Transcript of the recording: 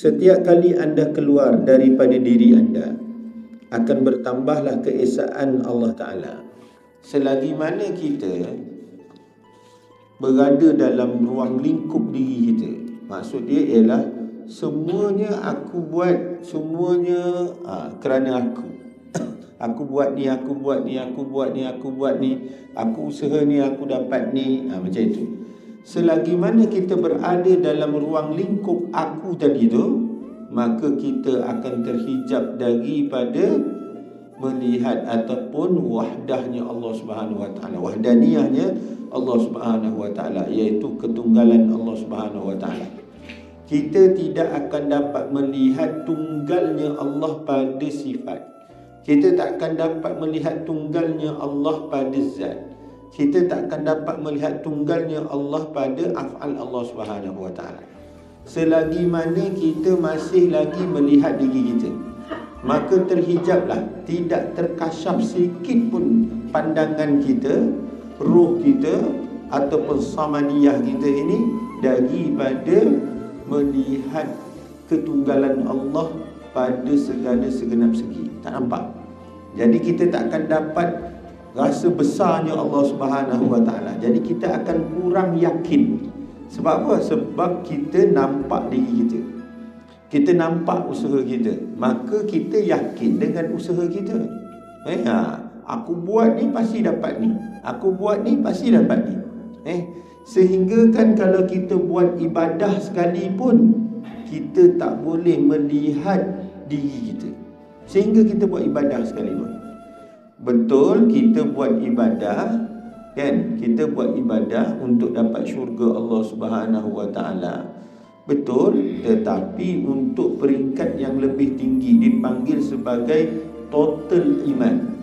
Setiap kali anda keluar daripada diri anda, akan bertambahlah keesaan Allah Ta'ala. Selagi mana kita berada dalam ruang lingkup diri kita, maksud dia ialah semuanya aku buat, semuanya kerana aku. Aku buat ni, aku buat ni, aku buat ni, aku buat ni, aku usaha ni, aku dapat ni, macam itu. Selagi mana kita berada dalam ruang lingkup aku tadi tu, maka kita akan terhijab daripada melihat ataupun wahdahnya Allah Subhanahu Wa Taala, wahdaniyahnya Allah Subhanahu Wa Taala, iaitu ketunggalan Allah Subhanahu Wa Taala. Kita tidak akan dapat melihat tunggalnya Allah pada sifat. Kita tak akan dapat melihat tunggalnya Allah pada zat. Kita tak akan dapat melihat tunggalnya Allah pada af'al Allah Subhanahu Wa Taala. Selagi mana kita masih lagi melihat diri kita, maka terhijablah, tidak terkasyaf sikit pun pandangan kita, ruh kita ataupun samadiyah kita ini daripada melihat ketunggalan Allah pada segala segenap segi. Tak nampak. Jadi kita tak akan dapat rasa besarnya Allah Subhanahu Wa Taala. Jadi kita akan kurang yakin. Sebab apa? Sebab kita nampak diri kita, kita nampak usaha kita, maka kita yakin dengan usaha kita. Aku buat ni pasti dapat ni, aku buat ni pasti dapat ni. Sehingga kan kalau kita buat ibadah sekalipun, kita tak boleh melihat diri kita, sehingga kita buat ibadah sekalipun. Betul, kita buat ibadah, kan? Kita buat ibadah untuk dapat syurga Allah Subhanahu Wa Taala. Betul, tetapi untuk peringkat yang lebih tinggi dipanggil sebagai total iman.